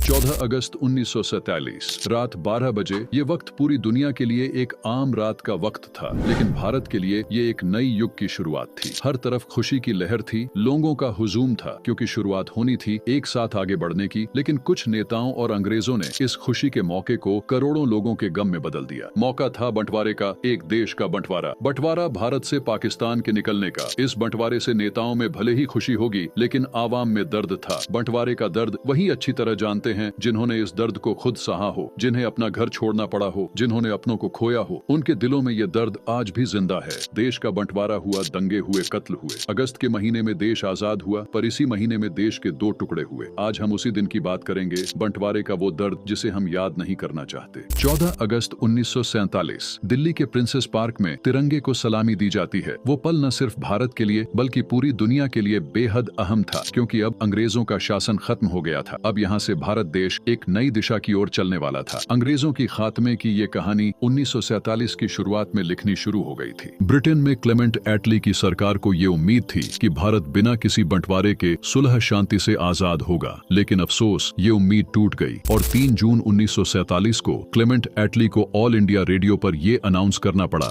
14 अगस्त 1947 रात 12 बजे। ये वक्त पूरी दुनिया के लिए एक आम रात का वक्त था, लेकिन भारत के लिए ये एक नई युग की शुरुआत थी। हर तरफ खुशी की लहर थी, लोगों का हुजूम था, क्योंकि शुरुआत होनी थी एक साथ आगे बढ़ने की। लेकिन कुछ नेताओं और अंग्रेजों ने इस खुशी के मौके को करोड़ों लोगों के गम में बदल दिया। मौका था बंटवारे का, एक देश का बंटवारा भारत से पाकिस्तान के निकलने का। इस बंटवारे से नेताओं में भले ही खुशी होगी, लेकिन आवाम में दर्द था। बंटवारे का दर्द वही अच्छी तरह जानते हैं जिन्होंने इस दर्द को खुद सहा हो, जिन्हें अपना घर छोड़ना पड़ा हो, जिन्होंने अपनों को खोया हो। उनके दिलों में ये दर्द आज भी जिंदा है। देश का बंटवारा हुआ, दंगे हुए, कत्ल हुए। अगस्त के महीने में देश आजाद हुआ, पर इसी महीने में देश के 2 टुकड़े हुए। आज हम उसी दिन की बात करेंगे, बंटवारे का वो दर्द जिसे हम याद नहीं करना चाहते। 14 अगस्त 1947 दिल्ली के प्रिंसेस पार्क में तिरंगे को सलामी दी जाती है। वो पल न सिर्फ भारत के लिए बल्कि पूरी दुनिया के लिए बेहद अहम था, क्योंकि अब अंग्रेजों का शासन खत्म हो गया था। अब यहाँ से भारत देश एक नई दिशा की ओर चलने वाला था। अंग्रेजों की खात्मे की ये कहानी 1947 की शुरुआत में लिखनी शुरू हो गई थी। ब्रिटेन में क्लेमेंट एटली की सरकार को ये उम्मीद थी कि भारत बिना किसी बंटवारे के सुलह शांति से आजाद होगा, लेकिन अफसोस ये उम्मीद टूट गई और 3 जून 1947 को क्लेमेंट एटली को ऑल इंडिया रेडियो पर ये अनाउंस करना पड़ा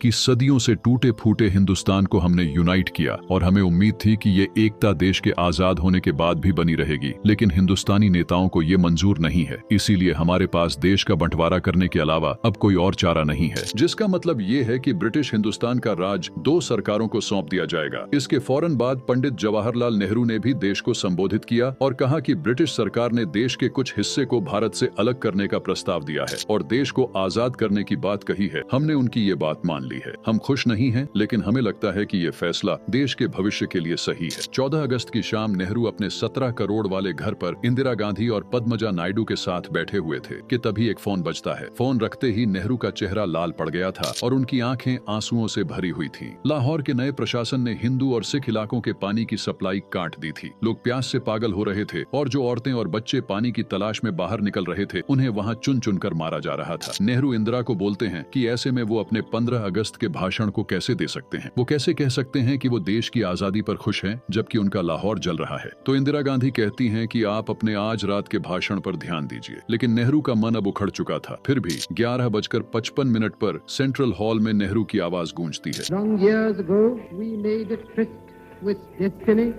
कि सदियों से टूटे फूटे हिंदुस्तान को हमने यूनाइट किया और हमें उम्मीद थी कि ये एकता देश के आजाद होने के बाद भी बनी रहेगी, लेकिन हिंदुस्तानी नेताओं को ये मंजूर नहीं है। इसीलिए हमारे पास देश का बंटवारा करने के अलावा अब कोई और चारा नहीं है। जिसका मतलब ये है कि ब्रिटिश हिंदुस्तान का राज 2 सरकारों को सौंप दिया जाएगा। इसके फौरन बाद पंडित जवाहरलाल नेहरू ने भी देश को संबोधित किया और कहा कि ब्रिटिश सरकार ने देश के कुछ हिस्से को भारत से अलग करने का प्रस्ताव दिया है और देश को आजाद करने की बात कही है। हमने उनकी ये बात मान ली है। हम खुश नहीं हैं, लेकिन हमें लगता है कि ये फैसला देश के भविष्य के लिए सही है। 14 अगस्त की शाम नेहरू अपने 17 करोड़ वाले घर पर इंदिरा गांधी और पद्मजा नायडू के साथ बैठे हुए थे कि तभी एक फोन बजता है। फोन रखते ही नेहरू का चेहरा लाल पड़ गया था और उनकी आंखें आंसुओं से भरी हुई थीं। लाहौर के नए प्रशासन ने हिंदू और सिख इलाकों के पानी की सप्लाई काट दी थी। लोग प्यास से पागल हो रहे थे और जो औरतें और बच्चे पानी की तलाश में बाहर निकल रहे थे, उन्हें वहां चुन चुन कर मारा जा रहा था। नेहरू इंदिरा को बोलते हैं कि ऐसे में वो अपने 15 अगस्त के भाषण को कैसे दे सकते हैं। वो कैसे कह सकते हैं कि वो देश की आजादी पर खुश हैं जबकि उनका लाहौर जल रहा है। तो इंदिरा गांधी कहती हैं कि आप अपने आज रात के भाषण पर ध्यान दीजिए। लेकिन नेहरू का मन अब उखड़ चुका था। फिर भी 11:55 पर सेंट्रल हॉल में नेहरू की आवाज गूंजती है।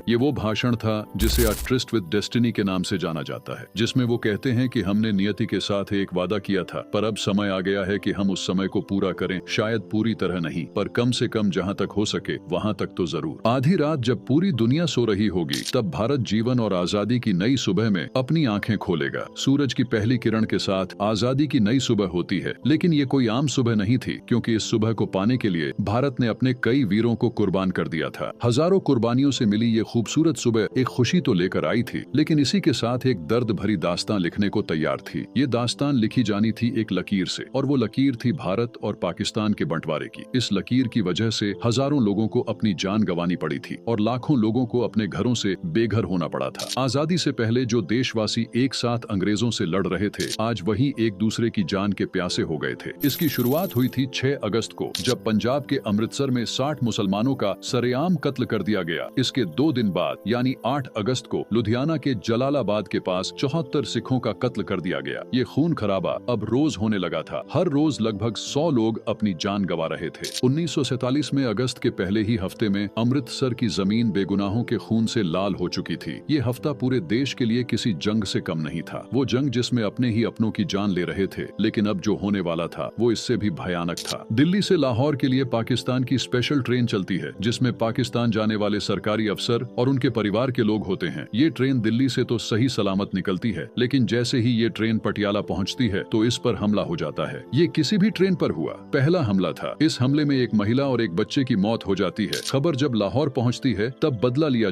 ये वो भाषण था जिसे अ ट्रिस्ट विद डेस्टिनी के नाम से जाना जाता है, जिसमें वो कहते हैं कि हमने नियति के साथ एक वादा किया था, पर अब समय आ गया है कि हम उस समय को पूरा करें। शायद पूरी तरह नहीं, पर कम से कम जहां तक हो सके वहां तक तो जरूर। आधी रात जब पूरी दुनिया सो रही होगी, तब भारत जीवन और आजादी की नई सुबह में अपनी आंखें खोलेगा। सूरज की पहली किरण के साथ आजादी की नई सुबह होती है, लेकिन ये कोई आम सुबह नहीं थी, क्योंकि इस सुबह को पाने के लिए भारत ने अपने कई वीरों को कुर्बान कर दिया था। हजारों कुर्बानियों से मिली ये खूबसूरत सुबह एक खुशी तो लेकर आई थी, लेकिन इसी के साथ एक दर्द भरी दास्तान लिखने को तैयार थी। ये दास्तान लिखी जानी थी एक लकीर से, और वो लकीर थी भारत और पाकिस्तान के बंटवारे की। इस लकीर की वजह से हजारों लोगों को अपनी जान गंवानी पड़ी थी और लाखों लोगों को अपने घरों से बेघर होना पड़ा था। आजादी से पहले जो देशवासी एक साथ अंग्रेजों से लड़ रहे थे, आज वही एक दूसरे की जान के प्यासे हो गए थे। इसकी शुरुआत हुई थी 6 अगस्त को, जब पंजाब के अमृतसर में 60 मुसलमानों का सरेआम कत्ल कर दिया गया। इसके 2 दिन बाद यानी 8 अगस्त को लुधियाना के जलालाबाद के पास 74 सिखों का कत्ल कर दिया गया। ये खून खराबा अब रोज होने लगा था। हर रोज लगभग 100 लोग अपनी जान गंवा रहे थे। 1947 में अगस्त के पहले ही हफ्ते में अमृतसर की जमीन बेगुनाहों के खून से लाल हो चुकी थी। ये हफ्ता पूरे देश के लिए किसी जंग से कम नहीं था। वो जंग जिसमें अपने ही अपनों की जान ले रहे थे, लेकिन अब जो होने वाला था वो इससे भी भयानक था। दिल्ली से लाहौर के लिए पाकिस्तान की स्पेशल ट्रेन चलती है, जिसमें पाकिस्तान जाने वाले सरकारी अफसर और उनके परिवार के लोग होते हैं। ये ट्रेन दिल्ली से तो सही सलामत निकलती है, लेकिन जैसे ही ये ट्रेन पटियाला पहुंचती है तो इस पर हमला हो जाता है। ये किसी भी ट्रेन पर हुआ पहला हमला था। इस हमले में एक महिला और एक बच्चे की मौत हो जाती है। खबर जब लाहौर पहुंचती है तब बदला लिया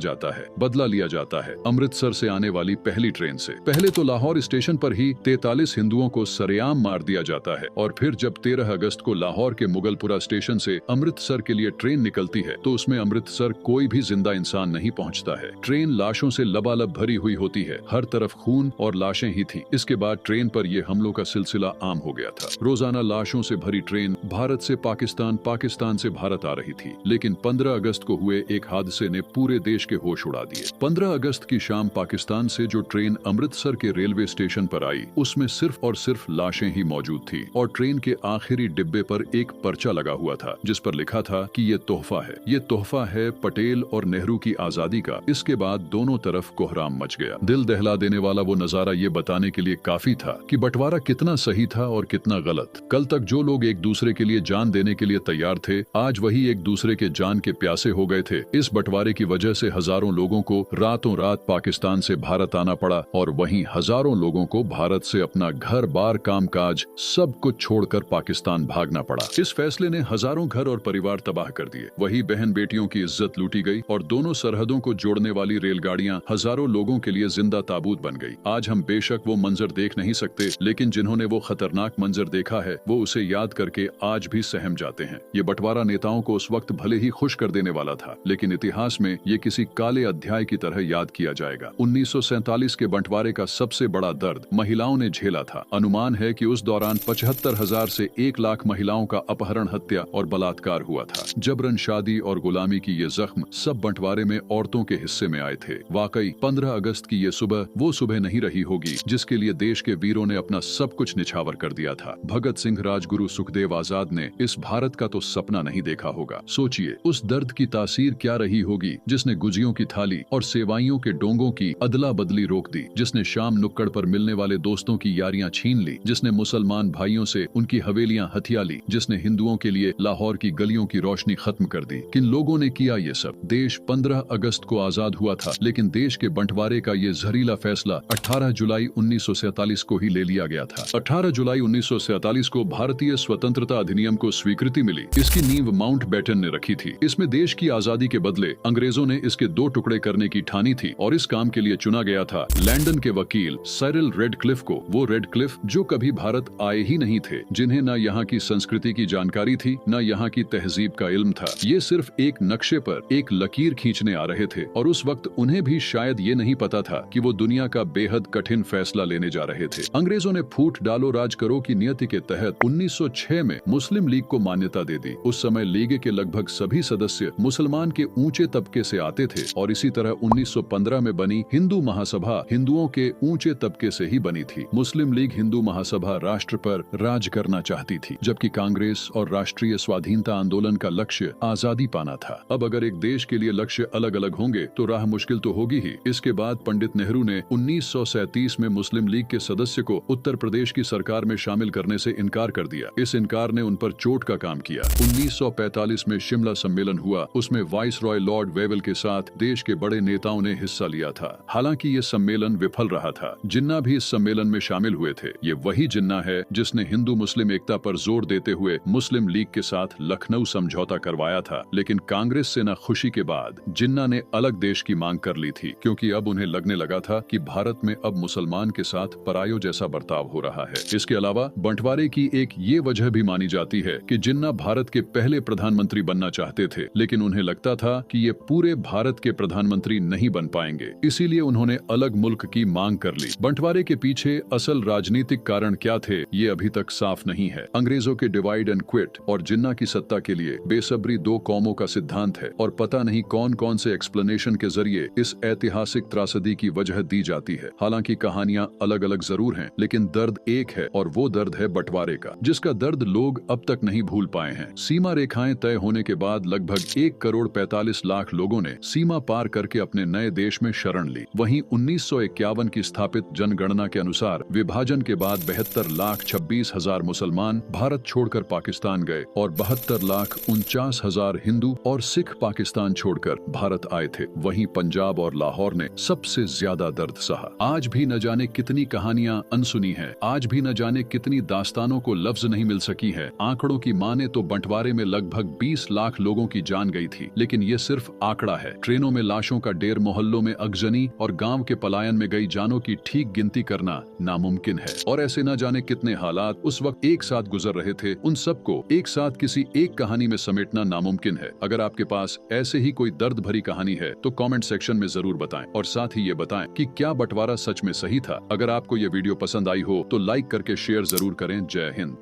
जाता है अमृतसर से आने वाली पहली ट्रेन से। पहले तो लाहौर स्टेशन पर ही 43 हिंदुओं को सरेआम मार दिया जाता है, और फिर जब 13 अगस्त को लाहौर के मुगलपुरा स्टेशन से अमृतसर के लिए ट्रेन निकलती है तो उसमें अमृतसर कोई कोई भी जिंदा इंसान नहीं पहुंचता है। ट्रेन लाशों से लबालब भरी हुई होती है, हर तरफ खून और लाशें ही थी। इसके बाद ट्रेन पर यह हमलों का सिलसिला आम हो गया था। रोजाना लाशों से भरी ट्रेन भारत से पाकिस्तान, पाकिस्तान से भारत आ रही थी। लेकिन 15 अगस्त को हुए एक हादसे ने पूरे देश के होश उड़ा दिए। 15 अगस्त की शाम पाकिस्तान से जो ट्रेन अमृतसर के रेलवे स्टेशन पर आई, उसमें सिर्फ और सिर्फ लाशें ही मौजूद थी और ट्रेन के आखिरी डिब्बे पर एक पर्चा लगा हुआ था जिस पर लिखा था कि ये तोहफा है, ये तोहफा है पटेल और नेहरू की आजादी का। इसके बाद दोनों तरफ कोहराम मच गया। दिल दहला देने वाला वो नजारा ये बताने के लिए काफी था कि बंटवारा कितना सही था और कितना गलत। कल तक जो लोग एक दूसरे के लिए जान देने के लिए तैयार थे, आज वही एक दूसरे के जान के प्यासे हो गए थे। इस बंटवारे की वजह से हजारों लोगों को रातों रात पाकिस्तान से भारत आना पड़ा और वहीं हजारों लोगों को भारत से अपना घर बार, कामकाज सब कुछ छोड़कर पाकिस्तान भागना पड़ा। इस फैसले ने हजारों घर और परिवार तबाह कर दिए। वही बहन बेटियों की इज्जत लूटी गई और दोनों सरहदों को जोड़ने वाली रेलगाड़ियां हजारों लोगों के लिए जिंदा ताबूत बन गई। आज हम बेशक वो मंजर देख नहीं सकते, लेकिन जिन्होंने वो खतरनाक मंजर देखा है वो उसे याद करके आज भी सहम जाते हैं। ये बंटवारा नेताओं को उस वक्त भले ही खुश कर देने वाला था, लेकिन इतिहास में ये किसी काले अध्याय की तरह याद किया जाएगा। 1947 के बंटवारे का सबसे बड़ा दर्द महिलाओं ने झेला था। अनुमान है कि उस दौरान 75,000 से 1 लाख महिलाओं का अपहरण, हत्या और बलात्कार हुआ था। जबरन शादी और गुलामी की ये जख्म सब बंटवारे में औरतों के हिस्से में आए थे। वाकई 15 अगस्त की ये सुबह वो सुबह नहीं रही होगी जिसके लिए देश के वीरों ने अपना सब कुछ निछावर कर दिया था। भगत सिंह, राजगुरु, सुखदेव आजाद ने इस भारत का तो सपना नहीं देखा होगा। सोचिए उस दर्द की तासीर क्या रही होगी जिसने गुजियों की थाली और सेवाइयों के डोंगों की अदला बदली रोक दी, जिसने शाम नुक्कड़ पर मिलने वाले दोस्तों की यारियां छीन ली, जिसने मुसलमान भाइयों से उनकी हवेलियां हथिया ली, जिसने हिंदुओं के लिए लाहौर की गलियों की रोशनी खत्म कर दी। किन लोगों ने किया ये सब? देश 15 अगस्त को आजाद हुआ था, लेकिन देश के बंटवारे का ये जहरीला फैसला 18 जुलाई 1947 को ही ले लिया गया था। 18 जुलाई 1947 को भारतीय स्वतंत्रता अधिनियम को स्वीकृति मिली। इसकी नींव माउंटबेटन ने रखी थी। इसमें देश की आजादी के बदले अंग्रेजों ने इसके 2 टुकड़े करने की ठानी थी और इस काम के लिए चुना गया था लंदन के वकील साइरिल रेडक्लिफ को। वो रेडक्लिफ जो कभी भारत आए ही नहीं थे, जिन्हें न यहाँ की संस्कृति की जानकारी थी न यहाँ की तहजीब का इल्म था। ये सिर्फ एक नक्शे पर एक लकीर खींचने आ रहे थे और उस वक्त उन्हें भी शायद ये नहीं पता था कि वो दुनिया का बेहद कठिन फैसला लेने जा रहे थे। अंग्रेजों ने फूट डालो राज करो की नियति के तहत 1906 में मुस्लिम लीग को मान्यता दे दी। उस समय लीग के लगभग सभी सदस्य मुसलमान के ऊंचे तबके से आते थे और इसी तरह 1915 में बनी हिंदू महासभा हिंदुओं के ऊंचे तबके से ही बनी थी। मुस्लिम लीग हिंदू महासभा राष्ट्र पर राज करना चाहती थी, जबकि कांग्रेस और राष्ट्रीय स्वाधीनता आंदोलन का लक्ष्य आजादी पाना था। अब अगर एक देश के लिए लक्ष्य अलग अलग होंगे तो राह मुश्किल तो होगी ही। इसके बाद पंडित नेहरू ने 1937 में मुस्लिम लीग के सदस्य को उत्तर प्रदेश की सरकार में शामिल करने से इनकार कर दिया। इस इनकार ने उन पर चोट का काम किया। 1945 में शिमला सम्मेलन हुआ, उसमें वाइस रॉय लॉर्ड वेवल के साथ देश के बड़े नेताओं ने हिस्सा लिया था। हालांकि ये सम्मेलन विफल रहा था। जिन्ना भी इस सम्मेलन में शामिल हुए थे। ये वही जिन्ना है जिसने हिंदू मुस्लिम एकता पर जोर देते हुए मुस्लिम लीग के साथ लखनऊ समझौता करवाया था। लेकिन कांग्रेस से नाखुशी के बाद जिन्ना ने अलग देश की मांग कर ली थी, क्योंकि अब उन्हें लगने लगा था कि भारत में अब मुसलमान के साथ परायो जैसा बर्ताव हो रहा है। इसके अलावा बंटवारे की एक ये वजह भी मानी जाती है कि जिन्ना भारत के पहले प्रधानमंत्री बनना चाहते थे, लेकिन उन्हें लगता था कि ये पूरे भारत के प्रधानमंत्री नहीं बन पाएंगे, इसीलिए उन्होंने अलग मुल्क की मांग कर ली। बंटवारे के पीछे असल राजनीतिक कारण क्या थे ये अभी तक साफ नहीं है। अंग्रेजों के डिवाइड एंड क्विट और जिन्ना की सत्ता के लिए बेसब्री 2 कौमों का सिद्धांत है और पता नहीं कौन कौन से एक्सप्लेनेशन के जरिए इस ऐतिहासिक त्रासदी की वजह दी जाती है। हालांकि कहानियां अलग अलग जरूर हैं, लेकिन दर्द एक है और वो दर्द है बंटवारे का, जिसका दर्द लोग अब तक नहीं भूल पाए हैं। सीमा रेखाएं तय होने के बाद लगभग 1 करोड़ 45 लाख लोगों ने सीमा पार करके अपने नए देश में शरण ली। वहीं 1951 की स्थापित जनगणना के अनुसार विभाजन के बाद 72,26,000 मुसलमान भारत छोड़कर पाकिस्तान गए और 72,49,000 हिंदू और सिख पाकिस्तान छोड़कर भारत आए थे। वहीं पंजाब और लाहौर ने सबसे ज्यादा दर्द सहा। आज भी न जाने कितनी कहानियां अनसुनी हैं, आज भी न जाने कितनी दास्तानों को लफ्ज नहीं मिल सकी है। आंकड़ों की माने तो बंटवारे में लगभग 20 लाख लोगों की जान गई थी, लेकिन ये सिर्फ आंकड़ा है। ट्रेनों में लाशों का ढेर, मोहल्लों में अगजनी और गांव के पलायन में गई जानों की ठीक गिनती करना नामुमकिन है। और ऐसे न जाने कितने हालात उस वक्त एक साथ गुजर रहे थे, उन सबको एक साथ किसी एक कहानी में समेटना नामुमकिन है। अगर आपके पास ऐसे ऐसे ही कोई दर्द भरी कहानी है तो कमेंट सेक्शन में जरूर बताएं और साथ ही ये बताएं कि क्या बंटवारा सच में सही था। अगर आपको ये वीडियो पसंद आई हो तो लाइक करके शेयर जरूर करें। जय हिंद।